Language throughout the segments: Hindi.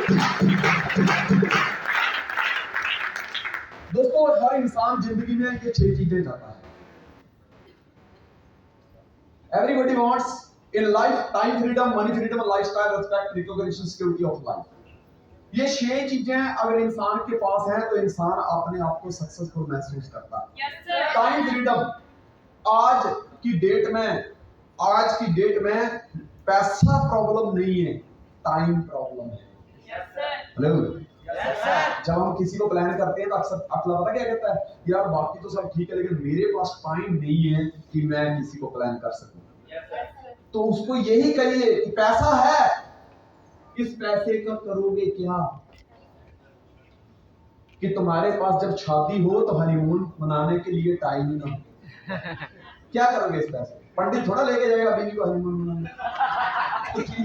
दोस्तों, हर इंसान जिंदगी में ये 6 चीजें चाहता है। Everybody wants in life time freedom, money freedom, lifestyle, respect, recognition, security of life. ये 6 चीजें अगर इंसान के पास है तो इंसान अपने आप को सक्सेसफुल महसूस करता है। टाइम फ्रीडम, आज की डेट में पैसा प्रॉब्लम नहीं है, टाइम प्रॉब्लम है। हेलो, जब हम किसी को प्लान करते हैं तो अक्सर अगला पता क्या कहता है, यार बाकी तो सब ठीक है लेकिन मेरे पास टाइम नहीं है कि मैं किसी को प्लान कर सकूं। तो उसको यही कहिए कि पैसा है, इस पैसे का करोगे क्या? कि तुम्हारे पास जब शादी हो तो हनीमून मनाने के लिए टाइम ही ना हो। क्या करोगे इस पैसे? पंडित थोड़ा लेके जाएगा बीवी को हनीमून मनाने,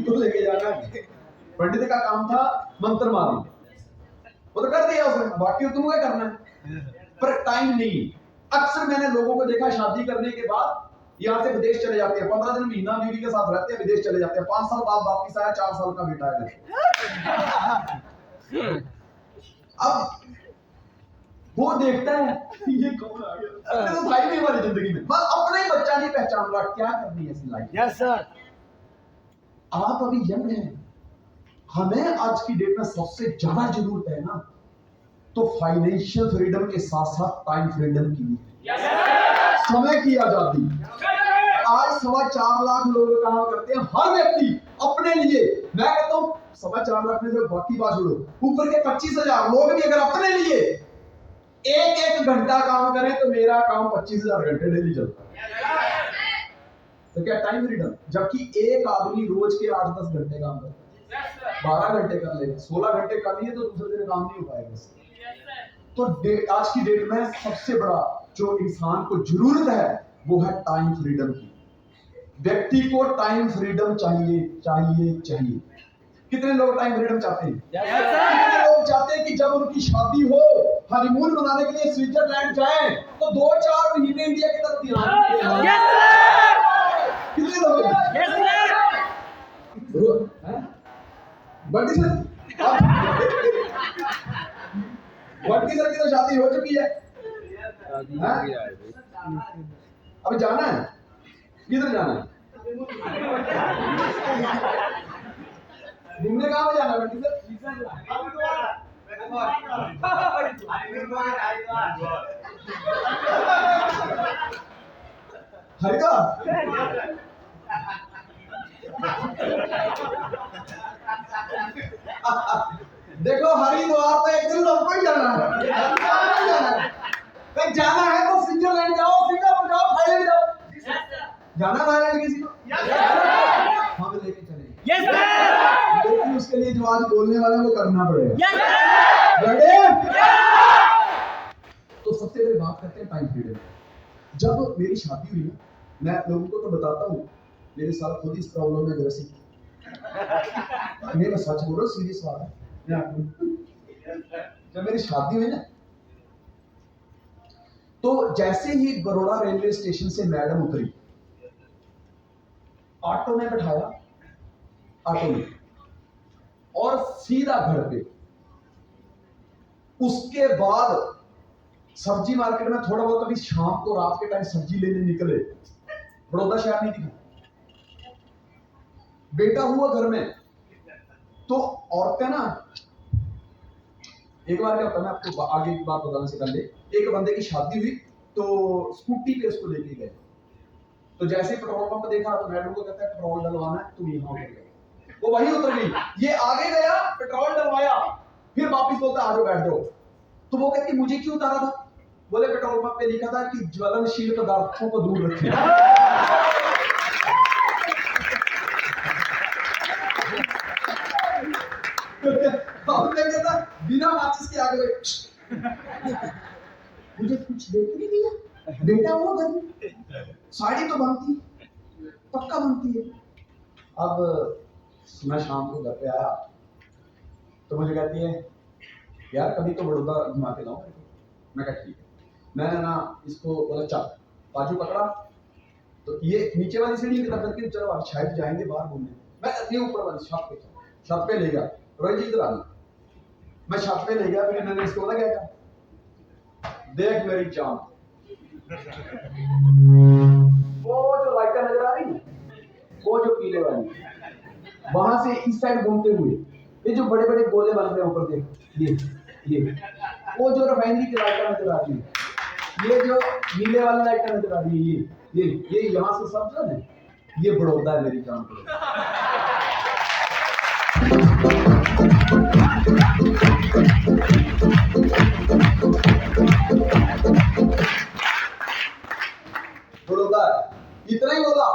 तो लेके जाना। पंडित का काम था मंत्र मारना, वो तो कर दिया उसने, बाकी तुम क्या करना है? पर टाइम नहीं। अक्सर मैंने लोगों को देखा शादी करने के बाद यहाँ से विदेश चले जाते हैं, 15 दिन महीना बीवी के साथ रहते हैं, विदेश चले जाते हैं, 5 साल बाद वापिस आया, 4 साल का बेटा है। अब वो देखता है ये कौन आ गया, अपने तो भाई नहीं हमारी जिंदगी में, बस अपना ही बच्चा नहीं पहचान रहा, क्या करनी है ऐसी लाइफ? Yes sir. आप अभी यंग हैं, हमें आज की डेट में सबसे ज्यादा जरूरत है ना तो फाइनेंशियल फ्रीडम के साथ साथ टाइम फ्रीडम की भी है। समय की आजादी। आज 4.25 लाख लोग काम करते हैं, हर व्यक्ति अपने लिए। मैं कहता हूँ 4.25 लाख में से बाकी बात छोड़ो, ऊपर के 25,000 लोग भी अगर अपने लिए एक घंटा काम करें तो मेरा काम 25,000 घंटे डेली चलता है। तो क्या टाइम फ्रीडम? जबकि एक आदमी रोज के 8-10 घंटे काम करता है, 12 घंटे कर लेगा, 16 घंटे कर लिए तो दूसरे दिन काम नहीं हो पाएगा। तो आज की डेट में सबसे बड़ा जो इंसान को जरूरत है वो है टाइम फ्रीडम की। व्यक्ति को टाइम फ्रीडम चाहिए। कितने लोग टाइम फ्रीडम चाहते हैं? कितने लोग चाहते हैं कि जब उनकी शादी हो, हनीमून मनाने के लिए स्विट्जरलैंड जाएं तो 2-4 महीने इंडिया की तरफ ध्यान दें? कितने लोग? बंटी सर की तो शादी हो चुकी है, अभी जाना है, किधर जाना है? घूमने कहाँ पे जाना है बंटी सर? हरिद्वार। देखो हरिद्वार तो एक दिन सबको ही जाना है। जाना है तो स्विट्जरलैंड जाओ, सिंगापुर जाओ, थाईलैंड जाओ। जाना थाईलैंड किसी को? हम लेके चलेंगे। Yes sir. लेकिन उसके लिए जो आज बोलने वाले वो करना पड़ेगा। Yes sir. तो सबसे पहले बात करते हैं टाइम फ्रीडम। जब मेरी शादी हुई ना, मैं लोगों को तो बताता हूँ मेरे साथ खुद इस प्रॉब्लम में ग्रसित। मैं सच बोल रहा हूँ, सीरियस बात है। जब मेरी शादी हुई ना तो जैसे ही बड़ौदा रेलवे स्टेशन से मैडम उतरी, ऑटो में बैठाया, ऑटो में, और सीधा घर पे। उसके बाद सब्जी मार्केट में थोड़ा बहुत कभी शाम को रात के टाइम सब्जी लेने निकले, बड़ौदा शहर नहीं दिखा। बेटा हुआ घर में तो औरतें ना, एक बार क्या होता है, मैं आपको आगे की बात बताने से पहले, एक बंदे की शादी हुई तो स्कूटी पे उसको लेके गए। तो जैसे पेट्रोल पंप देखा तो मैडम को कहता है पेट्रोल डलवाना है, तुम यहाँ उतर गए। वो वहीं उतर गई, ये आगे गया, पेट्रोल डलवाया, फिर वापिस बोलता आ जाओ बैठ जाओ। तो वो कहती मुझे क्यों उतारा था? बोले पेट्रोल पंप पे लिखा था कि ज्वलनशील पदार्थों को दूर रखें। बिना माचिस के आगे मुझे कुछ देख नहीं दिया, बेटा हुआ घर में, साड़ी तो बनती पक्का बनती है। अब मैं शाम को घर पे आया तो मुझे कहती है यार कभी तो बड़ौदा घुमा के लाओ। मैं कहा ठीक है। मैंने ना इसको बोला चल, बाजू पकड़ा तो ये नीचे वाली सीढ़ी की तरफ करके चलो अब शायद जाएंगे बाहर घूमने। मैं ये ऊपर वाली छत पे ले गया, रोहित जी इधर आना। मैं छत पे ले गया, फिर इन्होंने इसको बोला क्या, देख मेरी जान, वो जो लाइटें नजर आ रही है, वो जो पीले वाली, वहां से इस साइड घूमते हुए ये जो बड़े बड़े गोले बन रहे हैं ऊपर देख, ये वो जो रिफाइनरी की लाइटें नजर आ रही है, ये जो नीले वाली लाइटें नजर आ रही है, ये यहाँ से सब जो है ये बड़ौदा है मेरी जान। बड़ौदा इतना ही बोला,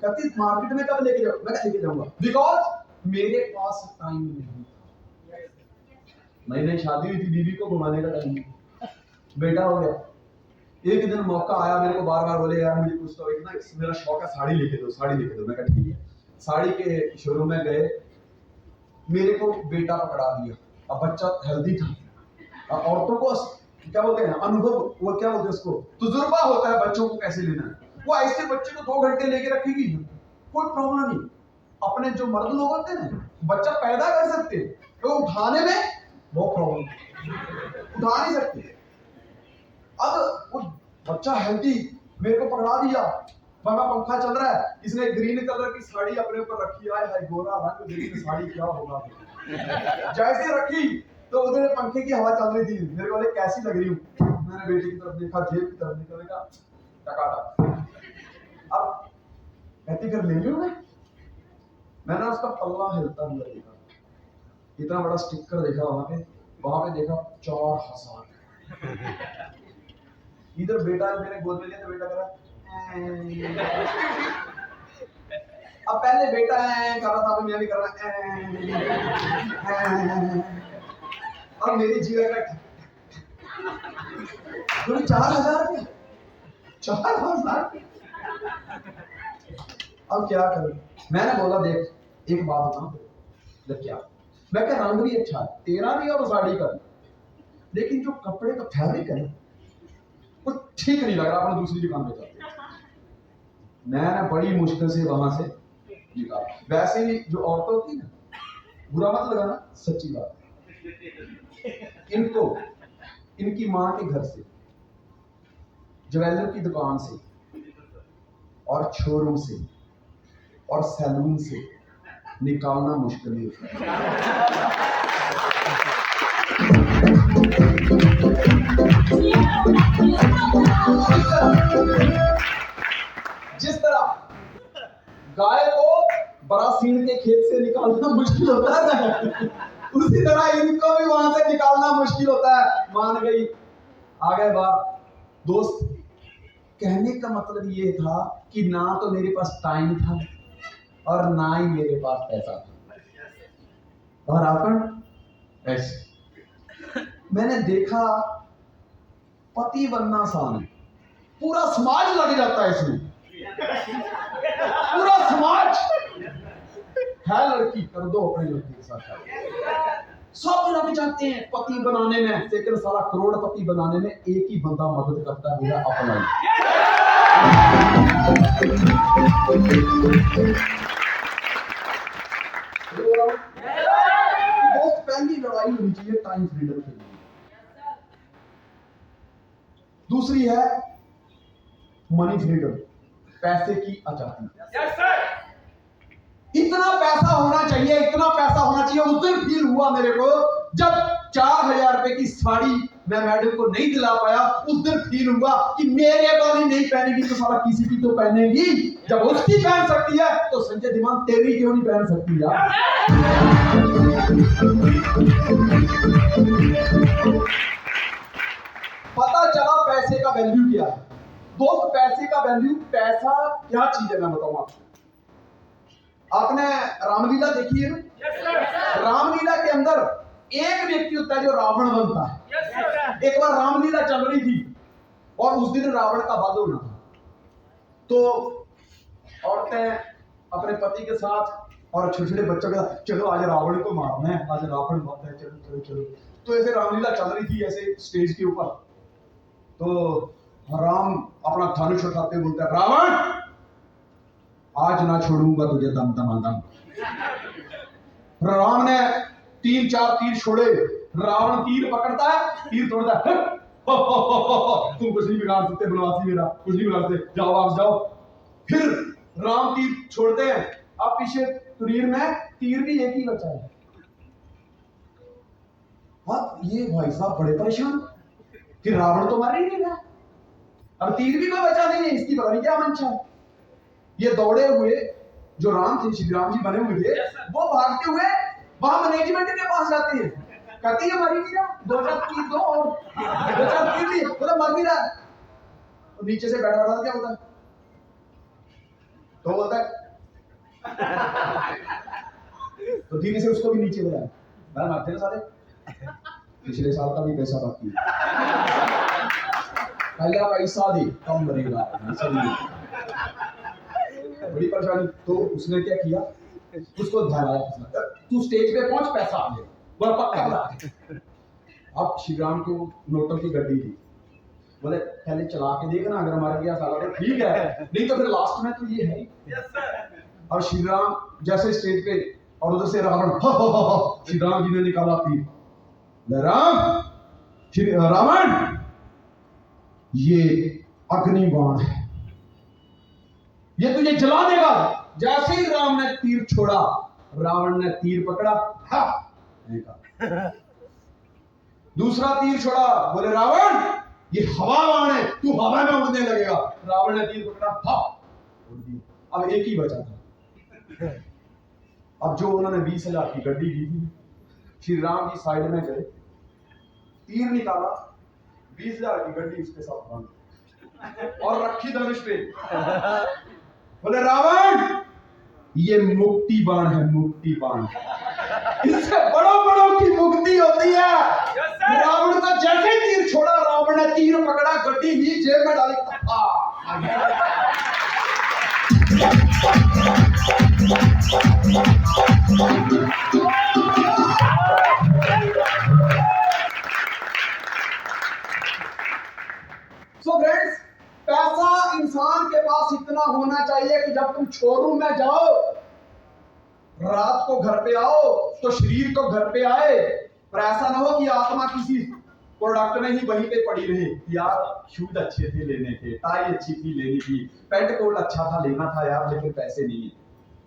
कहती मार्केट में कब लेके जाओ, मैं लेके जाऊंगा, बिकॉज मेरे पास टाइम नहीं था। मैंने शादी हुई थी, बीवी को घुमाने का टाइम, बेटा हो गया। एक दिन मौका आया, मेरे को बार बार बोले यार मुझे कुछ तो इतना मेरा शौक है, साड़ी लेके दो, साड़ी लेके दो। मैं कहा ठीक है। साड़ी के शोरूम में गए, मेरे को बेटा पकड़ा दिया। अब बच्चा हेल्दी था, औरतों को क्या बोलते हैं अनुभव, वो क्या बोलते हैं उसको, तजुर्बा होता है बच्चों को कैसे लेना है। वो ऐसे बच्चे को 2 घंटे लेके रखेगी, कोई प्रॉब्लम नहीं। अपने जो मर्द लोग होते हैं ना, बच्चा पैदा कर सकते हैं, तो उठाने में बहुत प्रॉब्लम, उठा नहीं सकते। अब वो बच्चा हेल्दी, मेरे को पकड़ा दिया, वहां पंखा चल रहा है, इसने ग्रीन कलर की साड़ी अपने ऊपर रखी है, गोरा रंग, ग्रीन साड़ी क्या होगा। जैसे रखी तो उधर पंखे की हवा चल रही थी, मेरे वाले कैसी लग रही हूँ, मैंने बेटे की तरफ देखा, जेब की तरफ निकलेगा टकाटक। अब कहती फिर ले लूं मैंने उसका पल्ला हिलता हुआ देखा, इतना बड़ा स्टिकर देखा, वहां पे देखा 4000। इधर बेटा मेरे गोद में लिया तो बेटा करा, अब पहले बेटा कर रहा था, मैं भी कर रहा, और मेरी जीवन का 4000, 4000। अब क्या करूं, मैंने बोला देख एक बात बता, क्या, मैं क्या रंग भी अच्छा है तेरा भी और साड़ी का, लेकिन जो कपड़े का फैब्रिक है वो ठीक नहीं लग रहा, अपने दूसरी दुकान पे जाते। मैंने बड़ी मुश्किल से वहां से निकाला। वैसे ही जो औरतें होती है ना, बुरा मत लगाना, सच्ची बात, इनको इनकी माँ के घर से, ज्वेलर की दुकान से, और शोरूम से, और सैलून से निकालना मुश्किल नहीं होता। जिस तरह गाय को बरासीन के खेत से निकालना मुश्किल होता है, उसी तरह इनको भी वहां से निकालना मुश्किल होता है। मान गई, आ गए बात। दोस्त, कहने का मतलब ये था कि ना तो मेरे पास टाइम था और ना ही मेरे पास पैसा था, और अपन ऐसे। मैंने देखा पति बनना आसान है, पूरा समाज लग जाता है इसमें, पूरा समाज है, लड़की कर दो अपनी लड़की के साथ, सब लग जाते हैं पति बनाने में, लेकिन सारा करोड़पति बनाने में एक ही बंदा मदद करता है, मेरा अपना ही। दोस्त, पहली लड़ाई होनी चाहिए टाइम फ्रीडम के लिए। दूसरी है मनी फ्रीडम, पैसे की आजादी। इतना पैसा होना चाहिए, इतना पैसा होना चाहिए। उस दिन फील हुआ मेरे को जब 4000 रुपए की साड़ी मैं मैडम को नहीं दिला पाया, उस दिन फील हुआ कि मेरे वाली नहीं पहनेगी तो साला किसी की तो पहनेगी। जब उसकी पहन सकती है तो संजय दिमान तेरी क्यों नहीं पहन सकती यार। पता चला पैसे का वैल्यू क्या है। दोस्त, पैसे का वैल्यू, पैसा क्या चीज है मैं बताऊं आपको। आपने रामलीला देखी है ना? रामलीला के अंदर एक व्यक्ति होता है जो रावण बनता है। एक बार रामलीला चल रही थी और उस दिन रावण का वध होना था, तो औरतें अपने पति के साथ और छोटे छोटे बच्चों के साथ, चलो आज रावण को मारना है, आज रावण वध है, चलो चलो चलो। तो ऐसे रामलीला चल रही थी ऐसे स्टेज के ऊपर, तो राम अपना धनुष उठाते हुए बोलता है, रावण आज ना छोड़ूंगा तुझे दम दमादम। राम ने 3-4 तीर छोड़े, रावण तीर पकड़ता है, तीर तोड़ता है, तुम कुछ नहीं बिगाड़ सकते बनवासी मेरा, कुछ नहीं बिगाड़ सकते, जाओ आप जाओ। फिर राम तीर छोड़ते हैं, अब पीछे तुरीर में तीर भी एक ही बचा है। अब ये भाई साहब बड़े परेशान कि रावण तो मार ही नहीं रहा, अब तीर भी कोई बचा नहीं है, इसकी पता नहीं क्या मंशा है। ये दौड़े हुए जो राम थे, श्री राम जी बने हुए थे, वो भागते हुए वहां मैनेजमेंट के पास जाते हैं, कहती है मर ही नहीं रहा, 2-4 तीर दो और 2-4 तीर लिए, बोला मर नहीं रहा। तो नीचे से बैठा बैठा क्या होता है, तो बोलता है तो धीरे से उसको भी नीचे बुलाया, मैं मारते ना सारे, पिछले साल का भी पैसा बाकी है, पहला पैसा दे कम मरेगा, बड़ी परेशानी। तो उसने क्या किया, उसको ध्यान आया, तू स्टेज पे पहुंच, पैसा आ गया, वह पक्का बता। अब श्री राम को नोटों की गड्डी थी, बोले पहले चला के देखना, अगर मर गया साला तो ठीक है, नहीं तो फिर लास्ट में तो ये है। और श्री राम जैसे स्टेज पे, और उधर से रावण, श्री राम जी ने निकाला तीर, राम श्री रावण ये अग्निबाण है, ये तुझे जला देगा। जैसे ही राम ने तीर छोड़ा, रावण ने तीर पकड़ा, दूसरा तीर छोड़ा, बोले रावण ये हवा बाण है, तू हवा में उड़ने लगेगा। रावण ने तीर पकड़ा, उड़ दिया। अब एक ही बचा था। अब जो उन्होंने 20,000 की गड्डी की थी, श्री राम जी साइड में गए, तीर निकाला, 20,000 की गड्डी उसके साथ बांधी और रखी धनुष पे, बोले रावण ये मुक्ति बाण है, मुक्ति बाण, इससे बड़ों बड़ों की मुक्ति होती है। रावण का जैसे तीर छोड़ा, रावण ने तीर पकड़ा, गड्डी ही जेब में डाली, सो फ्रेंड्स, पैसा इंसान के पास इतना होना चाहिए कि जब तुम शोरूम में जाओ, रात को घर पे आओ तो शरीर तो घर पे आए, पर ऐसा ना हो कि आत्मा किसी प्रोडक्ट में ही वहीं पे पड़ी रहे। यार शूज अच्छे थे लेने थे, टाई अच्छी थी लेनी थी, पेंट कोट अच्छा था लेना था यार, लेकिन पैसे नहीं है।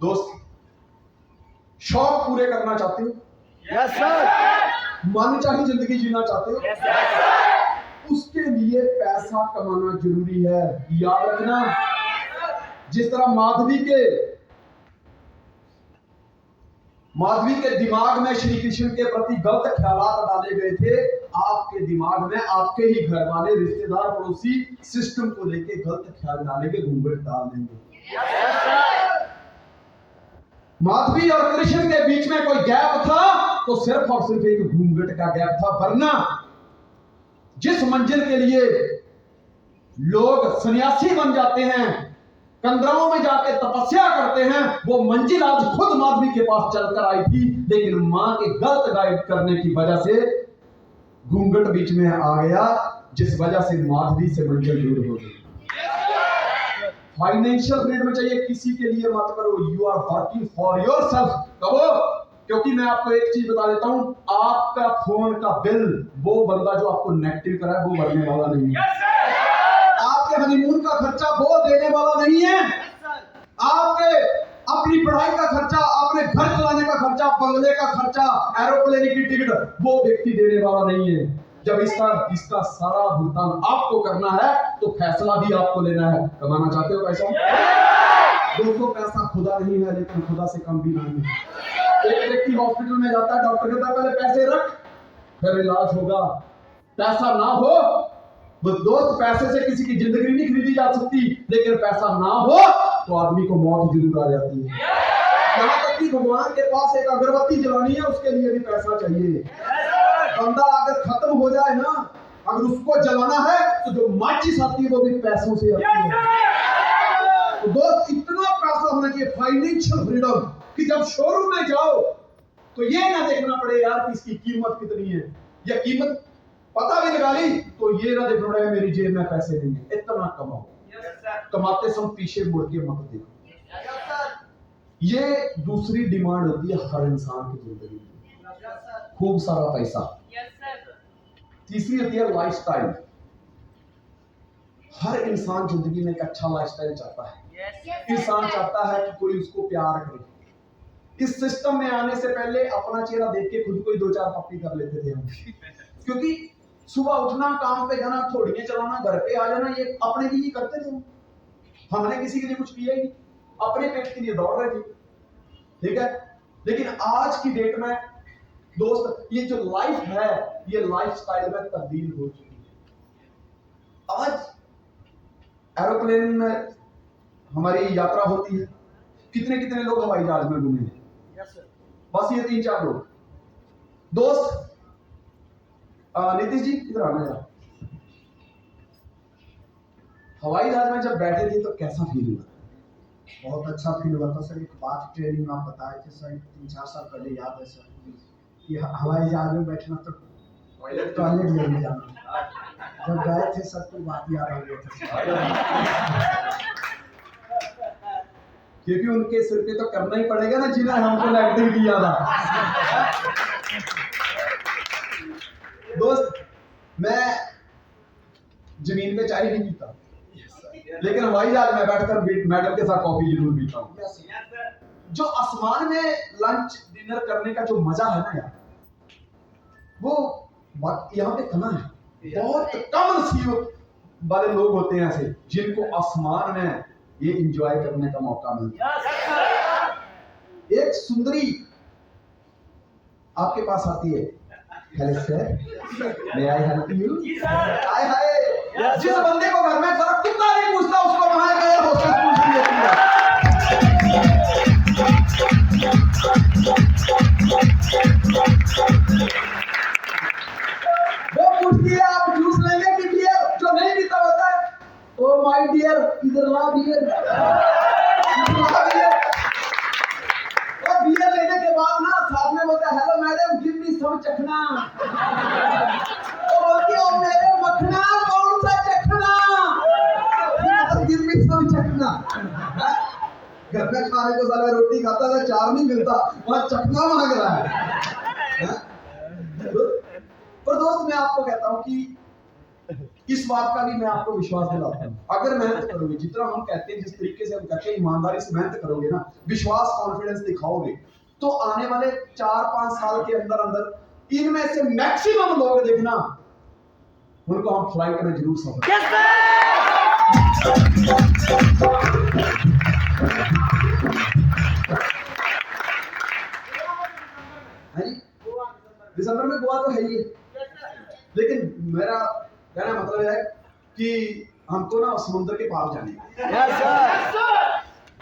दोस्त, शौक पूरे करना चाहते हो? Yes sir. मन चाही जिंदगी जीना चाहते हो? Yes sir. उसके लिए पैसा कमाना जरूरी है। याद रखना, जिस तरह माधवी के दिमाग में श्री कृष्ण के प्रति गलत ख्यालात डाले गए थे, आपके दिमाग में आपके ही घर वाले, रिश्तेदार, पड़ोसी सिस्टम को लेके गलत ख्याल डालेंगे, घूंघट डाल देंगे। माधवी और कृष्ण के बीच में कोई गैप था तो सिर्फ और सिर्फ एक घूंघट का गैप था, वरना जिस मंजिल के लिए लोग सन्यासी बन जाते हैं, कंदराओं में जाके तपस्या करते हैं, वो मंजिल आज खुद माधवी के पास चलकर आई थी, लेकिन मां के गलत गाइड करने की वजह से घूंघट बीच में आ गया, जिस वजह से माधवी से मंजिल दूर हो गई। फाइनेंशियल फ्रीडम चाहिए, किसी के लिए मत करो, you are working for yourself कहो। क्योंकि मैं आपको एक चीज बता देता हूं, आपका फोन का बिल वो बंदा जो आपको नेगेटिव कराए वो भरने वाला नहीं है। आपके हनीमून का खर्चा वो देने वाला नहीं है। आपके अपनी पढ़ाई का खर्चा, अपने घर चलाने का खर्चा, बंगले का खर्चा, एरोप्लेन की टिकट वो व्यक्ति देने वाला नहीं है। जब इसका सारा भुगतान आपको करना है तो फैसला भी आपको लेना है। कमाना चाहते हो पैसा? दोस्तों, पैसा खुदा नहीं है, लेकिन खुदा से कम भी नहीं है। एक व्यक्ति हॉस्पिटल में जाता है, डॉक्टर कहता है पहले पैसे रख फिर इलाज होगा। पैसा ना हो, वो दोस्त, पैसे से किसी की जिंदगी नहीं खरीदी जा सकती, लेकिन पैसा ना हो तो आदमी को मौत जरूर आ जाती है। यहाँ तक कि भगवान के पास एक अगरबत्ती जलानी है, उसके लिए भी पैसा चाहिए। बंदा अगर खत्म हो जाए ना, अगर उसको जलाना है तो जो माचिस आती है वो भी पैसों से आती है। तो दोस्त, इतना पैसा होना चाहिए, फाइनेंशियल फ्रीडम, कि जब शोरूम में जाओ तो ये ना देखना पड़े यार कि इसकी कीमत कितनी है, या कीमत पता भी लगा ली तो ये ना देखना पड़े मेरी जेब में पैसे नहीं है। इतना कमाओ, कमाते समय पीछे मुड़ के मत देखो। ये दूसरी डिमांड होती है हर इंसान की जिंदगी में। खूब सारा पैसा। तीसरी होती है लाइफस्टाइल। हर इंसान जिंदगी में एक अच्छा लाइफस्टाइल चाहता है। इंसान चाहता है कि कोई उसको प्यार करे। इस सिस्टम में आने से पहले अपना चेहरा देख के खुद को ही 2-4 पप्पी कर लेते थे हम, क्योंकि सुबह उठना, काम पे जाना, थोड़ियां चलाना, घर पे आ जाना, ये अपने लिए करते थे। हमने किसी के लिए कुछ किया ही नहीं, अपने पेट के लिए दौड़ रहे थे। ठीक है, लेकिन आज की डेट में दोस्त, ये जो लाइफ है, ये लाइफस्टाइल में तब्दील हो चुकी है। आज एरोप्लेन में हमारी यात्रा होती है, कितने कितने लोग हवाई जहाज में घूमे हैं? बस ये 3-4 लोग। दोस्त नीतीश जी इधर आना यार। हवाई जहाज में जब बैठे थे तो कैसा फील हुआ? बहुत अच्छा फील हुआ था सर। एक बात ट्रेनिंग में आप बताए थे सर 3-4 साल पहले, याद है सर, कि हवाई जहाज में बैठना तो टॉयलेट लेने जाना। जब गए थे सर तो बात याद आ गई थी, क्योंकि उनके सिर पे तो करना ही पड़ेगा ना जिन्हें हमको नेगेटिव किया था। दोस्त, मैं जमीन पे चाय नहीं पीता, लेकिन हवाई जहाज में बैठकर मैडम के साथ कॉफी जरूर पीता हूँ। जो आसमान में लंच डिनर करने का जो मजा है ना यार, वो यहाँ पे कहाँ है? बहुत कम नसीब वाले लोग होते हैं ऐसे जिनको आसमान में ये एंजॉय करने का मौका मिलता है। एक सुंदरी आपके पास आती है, hello sir, may I help you? Hi hi. जिस बंदे को घर में जरा कुत्ता नहीं पूछता, उसको वहां गए होस्टेस पूछ रही होती है। वो पूछती है आप जूस लेंगे कि बियर? जो नहीं पीता होता है, ओ माय डियर, इधर ला बियर। और बियर लेने के बाद ना साथ में बोलता है, हेलो मैडम, गिव मी सम चखना। तो बोलती है, ओ मेरे मखना, कौन सा चखना? गिव मी सम चखना। घर में खाने को साला रोटी खाता था, 4 नहीं मिलता, वहां चखना मांग रहा है। पर दोस्त, मैं आपको कहता हूं कि इस बात का भी मैं आपको विश्वास दिलाता हूं, अगर मेहनत करोगे, जितना हम कहते हैं, जिस तरीके से हम कहते हैं, ईमानदारी से मेहनत करोगे ना, विश्वास, कॉन्फिडेंस दिखाओगे, तो आने वाले 4-5 साल के अंदर अंदर इनमें से मैक्सिमम लोग देखना, उनको हम फ्लाइट में जरूर सफर दिसंबर में गोवा तो है ही है, लेकिन मेरा कहना मतलब है कि हमको ना समुद्र के पार जाने का।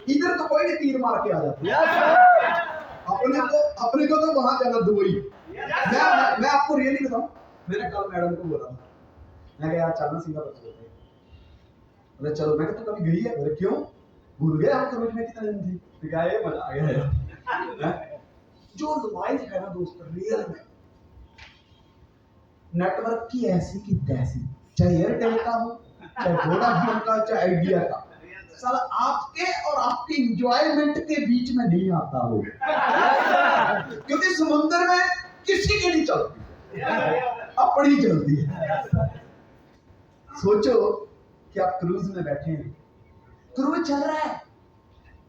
इधर तो कोई नहीं तीर मार के आ जाता, अपने को तो वहां जाना, दुबई। मैं आपको रियली बताऊं, मैंने कल मैडम को बोला, मैं कहा यार चलना सिंगापुर चलते हैं। बोले चलो। मैं कहा तू कभी गई है? बोले क्यों, भूल गए हम कमिट में कितने दिन थे? क्या ये मजा आ गया यार। जो लाइफ है ना दोस्त, रियल में नेटवर्क की ऐसी की तैसी, चाहे एयरटेल का हो, चाहे वोडाफोन का, चाहे आइडिया का, साला आपके और आपके एंजॉयमेंट के बीच में नहीं आता हो। क्योंकि समुद्र में किसी की नहीं चलती, अपनी चलती है। सोचो कि आप क्रूज में बैठे हैं, क्रूज चल रहा है,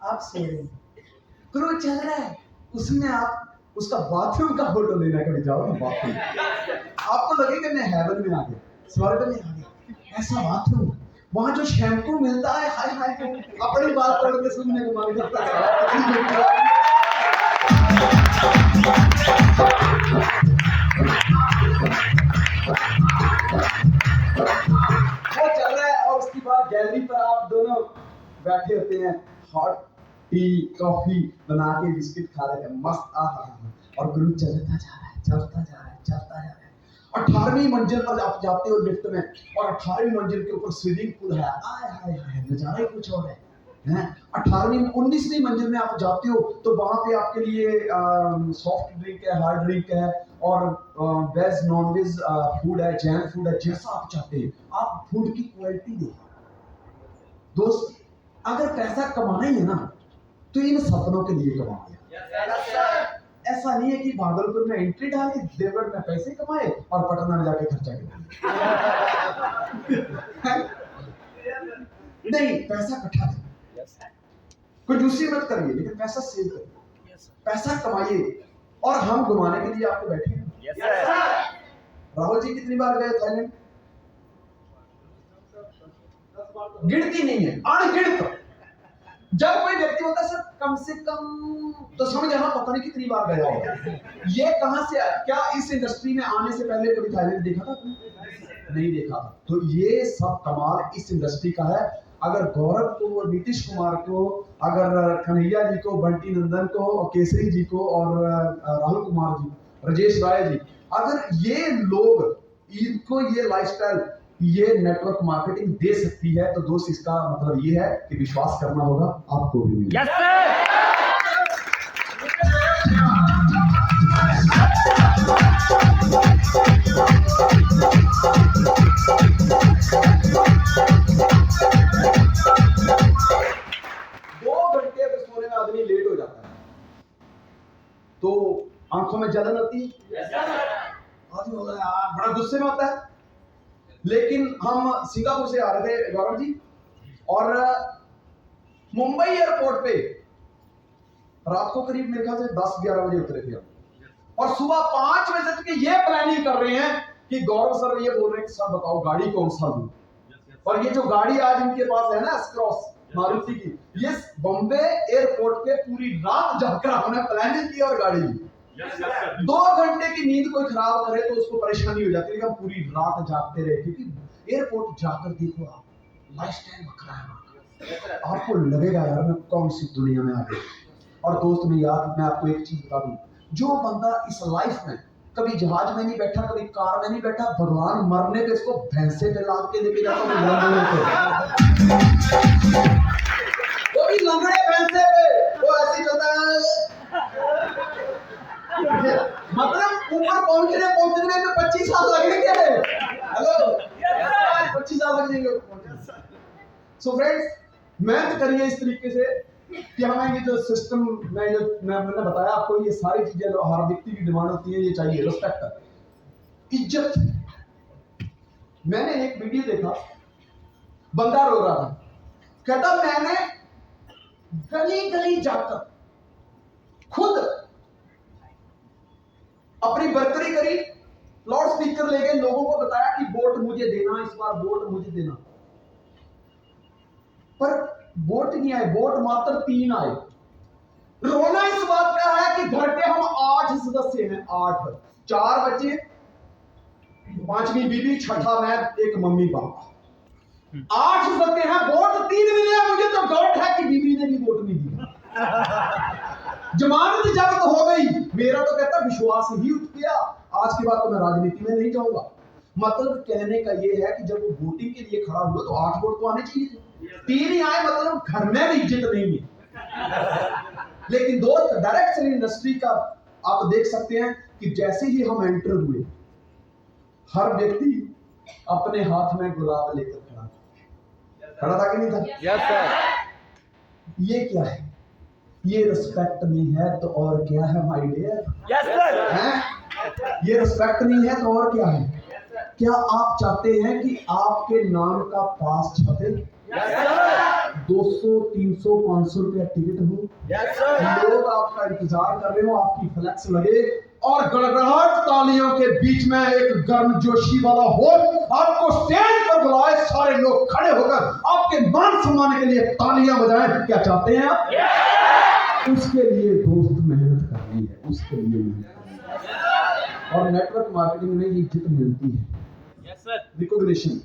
आप सो रहे हैं, क्रूज चल रहा है, उसमें आप उसका बाथरूम का फोटो लेना, कभी जाओ ना बाथरूम, आपको लगेगा मैं हेवन में आ गया, स्वर्ग में आ गया। ऐसा बाथरूम, वहां जो शैम्पू मिलता है, हाय हाय, अपनी बात पढ़ के सुनने को मन करता है। वो चल रहा है और उसके बाद गैलरी पर आप दोनों बैठे होते हैं, हॉट टी कॉफी बना के, बिस्किट खा रहे हैं, मस्त। और गुरु चलता जा रहा है, चलता जा रहा है, चलता जा रहा है। 18वीं मंजिल पर आप जाते हो लिफ्ट में, और 18वीं मंजिल के ऊपर स्विमिंग पूल है, आय हाय हाय, नजारा ही कुछ और है। 19वीं मंजिल में आप जाते हो तो वहां पे आपके लिए सॉफ्ट ड्रिंक है, हार्ड ड्रिंक है, और वेज नॉन वेज फूड है, जैन फूड है, जैसा आप चाहते हैं। आप फूड की क्वालिटी देखो दोस्त। अगर पैसा कमाना ही है ना, तो इन सपनों के लिए कमाओ। ऐसा नहीं है कि भागलपुर में एंट्री डाली, देवगढ़ में पैसे कमाए और पटना में जाके खर्चा किया। नहीं, पैसा इकट्ठा करिए, कंजूसी मत करिए, लेकिन पैसा सेव करिए, पैसा कमाइए। और हम घुमाने के लिए आपको बैठे हैं। राहुल जी कितनी बार गए थाईलैंड? गिनती नहीं है, अनगिनत। जब कोई व्यक्ति होता है सर कम से कम, तो समझ आना पता नहीं कितनी बार गया होगा। ये कहां से आया? क्या इस इंडस्ट्री में आने से पहले कभी थाईलैंड देखा था? नहीं देखा था। तो ये सब कमाल इस इंडस्ट्री का है। अगर गौरव को, नीतीश कुमार को, अगर कन्हैया जी को, बंटी नंदन को, केसरी जी को और राहुल कुमार जी, राजेश राय जी, अगर ये लोग, इनको ये लाइफस्टाइल, ये नेटवर्क मार्केटिंग दे सकती है, तो दोस्त इसका मतलब ये है कि विश्वास करना होगा आपको भी। Yes sir. आदमी लेट हो जाता है तो आंखों में जलन होती है, आदमी होता है यार, बड़ा गुस्से में होता है। लेकिन हम सिंगापुर से आ रहे थे गौरव जी, और मुंबई एयरपोर्ट पे रात को करीब मेरे ख्याल से 10-11 बजे उतरे थे, और सुबह 5 बजे तक ये प्लानिंग कर रहे हैं कि गौरव सर ये बोल रहे हैं कि सर बताओ गाड़ी कौन सा लूं। और ये जो गाड़ी आज इनके पास है ना, एस-क्रॉस मारुति की, ये बॉम्बे एयरपोर्ट पे पूरी रात जाकर हमने प्लानिंग की और गाड़ी ली। 2 घंटे की नींद कोई खराब करे तो उसको परेशानी हो जाती है, लेकिन पूरी रात जागते रहे, क्योंकि एयरपोर्ट जाकर देखो आप, लाइफस्टाइल बकरा है, आपको लगेगा यार मैं कौन सी दुनिया में आ गया। और दोस्त में यार मैं आपको एक चीज बता दूं, जो बंदा इस लाइफ में कभी जहाज में नहीं बैठा, कभी कार में नहीं बैठा, भगवान मरने पे इसको भैंसे पे लाद के लेके जाता वो भी लंगड़े भैंसे पे, वो ऐसे चलता है। मतलब ऊपर पहुंचने में 25 साल लगेंगे। हेलो, 25 साल लग जाएंगे। सो फ्रेंड्स, मेहनत करिए इस तरीके से कि हमें ये जो सिस्टम मैंने बताया आपको, ये सारी चीजें हर व्यक्ति की डिमांड होती है, ये चाहिए, रिस्पेक्ट, इज्जत। मैंने एक वीडियो देखा, बंदा रो रहा था, कहता मैंने गली गली जाकर खुद अपनी बर्करी करी, लाउड स्पीकर लेके लोगों को बताया कि वोट मुझे देना, इस बार वोट मुझे देना, पर वोट नहीं आए, वोट मात्र 3 आए। रोना इस बात का है कि घर के हम 8 सदस्य हैं, 8, 4 बच्चे, 5वीं बीबी, 6ठा मैं, एक मम्मी पापा, 8 सदस्य हैं, वोट 3 मिले। मुझे तो डाउट है कि बीबी ने भी वोट नहीं दिया। जमानत जब्त हो गई। मेरा तो कहता विश्वास ही उठ गया, आज के बाद तो मैं राजनीति में नहीं जाऊंगा। मतलब कहने का ये है कि जब वो वोटिंग के लिए खड़ा हुआ तो 8 वोट तो आने चाहिए थे, 3 ही आए, मतलब घर में भी इज्जत नहीं है। लेकिन दोस्त, डायरेक्ट सेलिंग इंडस्ट्री का आप देख सकते हैं कि जैसे ही हम एंटर हुए, हर व्यक्ति अपने हाथ में गुलाब लेकर खड़ा था कि नहीं था? Yes sir. ये क्या है? ये रिस्पेक्ट नहीं है तो और क्या है माय डियर? Yes sir. ये रिस्पेक्ट नहीं है तो और क्या है? क्या आप चाहते हैं कि आपके नाम का पास छपे? 200, 300, 500 रुपया टिकट हो, लोग आपका इंतजार कर रहे हो, आपकी फ्लैक्स लगे और गड़गड़ाहट तालियों के बीच में एक गर्मजोशी वाला हो, आपको स्टेज पर बुलाए, सारे लोग खड़े होकर आपके मान सम्मान के लिए तालियां बजाएं। क्या चाहते हैं आप? उसके लिए दोस्त मेहनत करनी है, उसके लिए मेहनत करनी है। और नेटवर्क मार्केटिंग में ये इज्जत मिलती है, रिकॉग्निशन।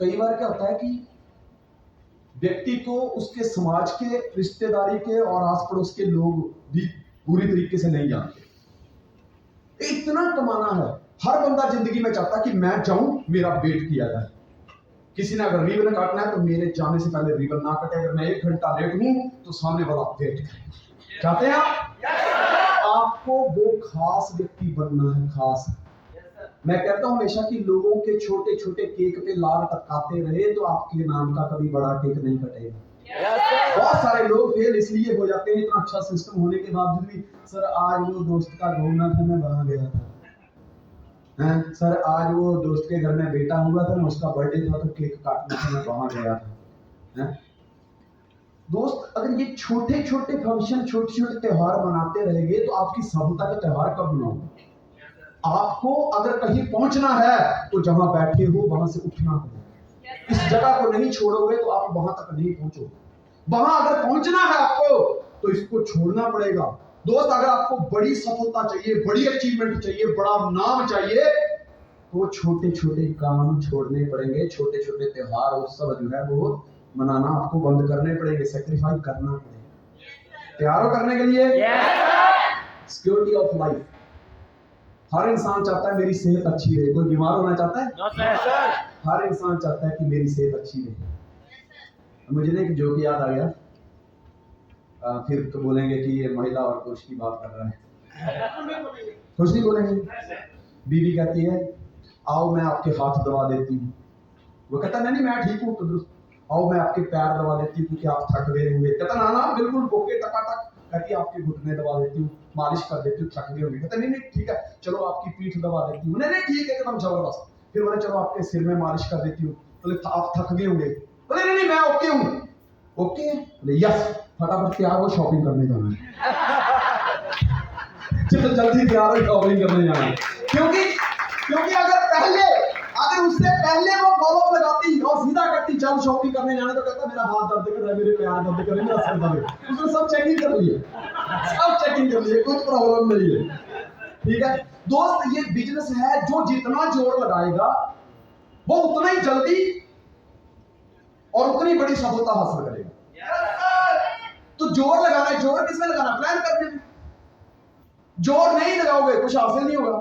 कई बार क्या होता है कि व्यक्ति को उसके समाज के, रिश्तेदारी के और आस पड़ोस के लोग भी पूरी तरीके से नहीं जानते। इतना कमाना है, हर बंदा जिंदगी में चाहता कि मैं जाऊं, मेरा वेट किया जाए। किसी ने अगर रिबन काटना है तो मेरे जाने से पहले रिबन ना कटे। अगर मैं 1 घंटा लेट हूं तो सामने वाला वेट करे। चाहते हैं आप? आपको वो खास व्यक्ति बनना है, खास। मैं कहता हूं हमेशा कि लोगों के छोटे छोटे केक पे लार टपकाते रहे तो आपके नाम का कभी बड़ा केक नहीं कटेगा। बहुत सारे लोग फेल इसलिए हो जाते हैं, इतना अच्छा सिस्टम होने के बावजूद भी, सर आज वो दोस्त का घूमना था, मैं वहां गया था। हैं सर आज वो दोस्त के घर में बेटा हुआ था, उसका बर्थडे था तो केक काटना था, मैं वहां गया था। हैं दोस्त, अगर ये छोटे छोटे फंक्शन, छोटे छोटे त्योहार मनाते रहेंगे तो आपकी सफलता के त्योहार कब मनाओगे? आपको अगर कहीं पहुंचना है तो जहां बैठे हो वहां से उठना पड़ेगा। इस जगह को नहीं छोड़ोगे तो आप वहां तक नहीं पहुंचोगे। वहां अगर पहुंचना है आपको तो इसको छोड़ना पड़ेगा। दोस्त, अगर आपको बड़ी सफलता चाहिए, बड़ी अचीवमेंट चाहिए, बड़ा नाम चाहिए, तो छोटे छोटे काम छोड़ने पड़ेंगे, छोटे छोटे त्योहार उत्सव जो है वो मनाना आपको बंद करने पड़ेंगे, सेक्रीफाइस करना पड़ेगा। तैयार हो करने के लिए? Security of life. हर इंसान चाहता है मेरी सेहत अच्छी रहे। कोई बीमार होना चाहता है? हर इंसान चाहता है कि मेरी सेहत अच्छी रहे। मुझे ना एक जोक याद आ गया, फिर तो बोलेंगे कि ये महिला और पुरुष की बात कर रहा है। कुछ नहीं बोलेंगे। बीवी कहती है आओ मैं आपके हाथ दबा देती हूँ। वो कहता नहीं मैं ठीक हूँ तंदुरुस्त। आओ मैं आपके पैर दबा देती हूँ क्योंकि आप थक गए हुए। कहता ना ना बिल्कुल बोके टकाटक। कहती आपके घुटने दबा देती हूँ, मालिश कर देती हूँ, थक गए होंगे। कहता नहीं ठीक है, चलो आपकी पीठ दबा देती हूँ। नहीं ठीक है एकदम जबरदस्त। फिर बोले चलो आपके सिर में मालिश कर देती हूँ। बोले आप थक गए होंगे। बोले नहीं मैं ओके हूँ। ओके बोले यस, फटाफट तैयार हो, शॉपिंग करने जाना है। चलो जल्दी तैयार हो, शॉपिंग करने जाना है। क्योंकि अगर उससे पहले वो फॉलो लगाती और सीधा करती चल शॉपिंग करने जाना, तो कहता मेरा हाथ दर्द कर रहा है, मेरे पैर दर्द कर रहे हैं, मेरा सर दर्द है। उसने सब चेकिंग कर लिया, कुछ प्रॉब्लम नहीं है। ठीक है दोस्त, ये बिजनेस है, जो जितना जोर लगाएगा वो उतना ही जल्दी और उतनी बड़ी सफलता हासिल करेगा। तो जोर लगाना है। जोर किसमें लगाना? प्लान करने में। जोर नहीं लगाओगे कुछ हासिल नहीं होगा।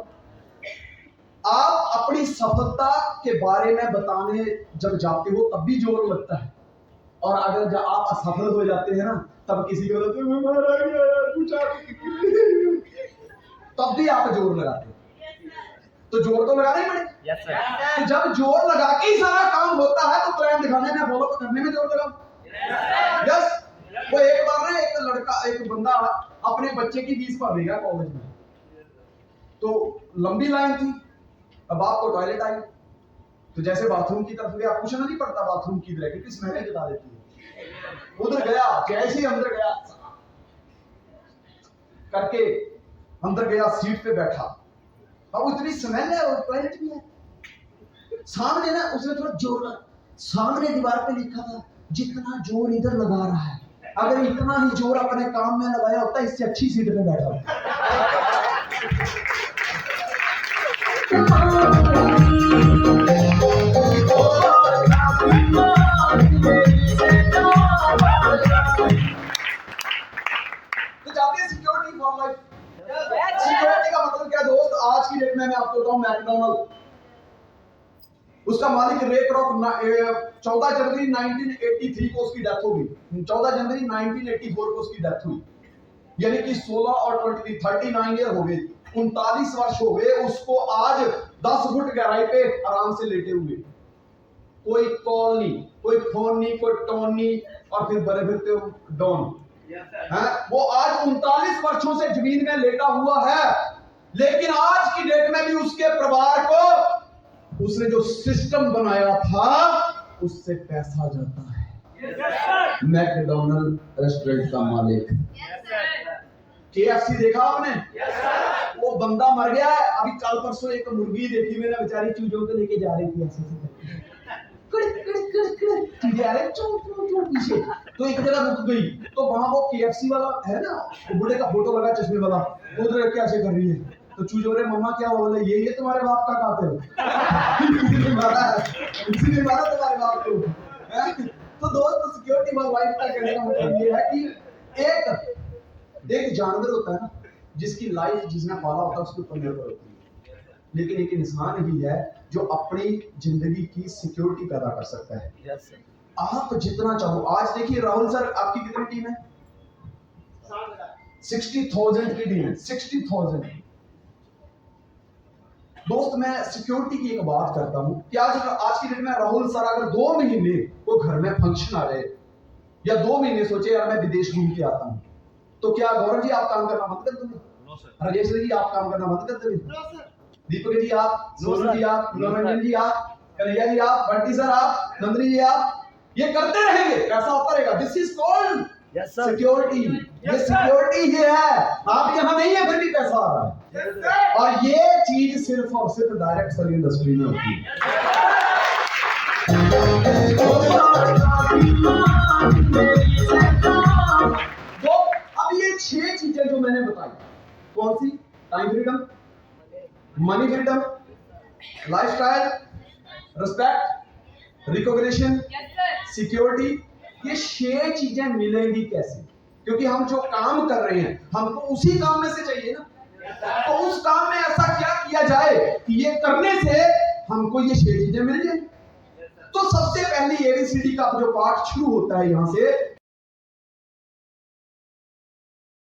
आप अपनी सफलता के बारे में बताने जब जाते हो तब भी जोर लगता है, और अगर जब आप असफल हो जाते हैं ना तब किसी को बोलते तब भी आप जोर लगाते हो। तो जोर तो लगाना ही पड़ेगा। तो जब जोर लगा के ही सारा काम होता है तो प्लान दिखाने में, फॉलो करने में जोर लगाओ। यस। वो एक बार ना एक बंदा अपने बच्चे की फीस भर देगा कॉलेज में, तो लंबी लाइन थी। अब आपको टॉयलेट आई तो जैसे बाथरूम की तरफ गया, पूछना नहीं पड़ता बाथरूम की तरह, क्योंकि स्मेल जता देती है। उधर गया, जैसे ही अंदर गया करके अंदर गया, सीट पे बैठा। अब इतनी स्मेल है और टॉयलेट भी है सामने ना। उसने थोड़ा जोर लगा, सामने दीवार पे लिखा था जितना जोर इधर लगा रहा है, अगर इतना ही जोर अपने काम में लगाया होता इससे अच्छी सीट पे बैठा होता। तो जाते हैं सिक्योरिटी फॉर लाइफ। सिक्योरिटी का मतलब क्या दोस्त? आज की डेट में मैं आपको बताऊं, मैकडॉनल्ड, उसका मालिक रे क्रॉक 14 जनवरी 1983 को उसकी डेथ हो गई। 14 जनवरी 1984 को उसकी डेथ हुई, यानी कि 16 और 39 ईयर हो गए, 39 वर्ष हो गए उसको आज 10 फुट गहराई पे आराम से लेटे हुए। कोई कॉल नहीं, कोई फोन नहीं, कोई टोन नहीं, और फिर बड़े फिरते डॉन है। वो आज 39 वर्षों से जमीन में लेटा हुआ है, लेकिन आज की डेट में भी उसके परिवार को उसने जो सिस्टम बनाया था उससे पैसा जाता है। मैकडॉनल्ड रेस्टोरेंट का मालिक। KFC देखा आपने? वो बंदा मर गया है। अभी कल परसों एक मुर्गी देखी मैंने, बेचारी चूजों को लेके जा रही थी ऐसे चीजें आ रहे पीछे, तो एक जगह रुक गई, तो वहां वो KFC वाला है ना, बूढ़े का फोटो लगा चश्मे वाला, उधर कैसे कर रही है, तो चूजो रे मम्मा क्या बोले, ये तुम्हारे बाप का कातिल। इसीलिए मारा तुम्हारे बाप को। तो दोस्त, सिक्योरिटी फॉर लाइफ का कहने का मतलब ये है कि एक जानवर होता है ना जिसकी लाइफ जिसने पाला होता है उसके ऊपर निर्भर होती है, लेकिन एक इंसान ही है जो अपनी जिंदगी की सिक्योरिटी पैदा कर सकता है। आप जितना चाहो। आज देखिए राहुल सर, आपकी कितनी टीम है? 60,000 की टीम है। 60,000। दोस्त, मैं सिक्योरिटी की एक बात करता हूं कि आज की डेट में राहुल सर अगर 2 महीने वो घर में फंक्शन आ रहे, या 2 महीने सोचे यार मैं विदेश घूम के आता हूँ, तो क्या गौरव जी आप काम करना बंद कर दोगे? राजेश जी आप काम करना बंद कर दोगे? दीपक जी आप, सोनू जी आप, मनोरंजन जी आप, कन्हैया जी आप, बंटी सर आप, नंदनी जी आप, ये करते रहेंगे, पैसा होता रहेगा। This is called security. ये सिक्योरिटी ही है। आप यहाँ नहीं है फिर भी पैसा आ रहा है, और ये चीज सिर्फ और सिर्फ डायरेक्ट सेलिंग इंडस्ट्री में होती है। तो अब ये 6 चीजें जो मैंने बताई, कौन सी? Time freedom, money freedom, lifestyle, respect, recognition, security. ये 6 चीजें मिलेंगी कैसे? क्योंकि हम जो काम कर रहे हैं हमको उसी काम में से चाहिए ना, तो उस काम में ऐसा क्या किया जाए कि ये करने से हमको ये 6 चीजें मिल जाए। तो सबसे पहली ABCD का जो पार्ट शुरू होता है यहां से,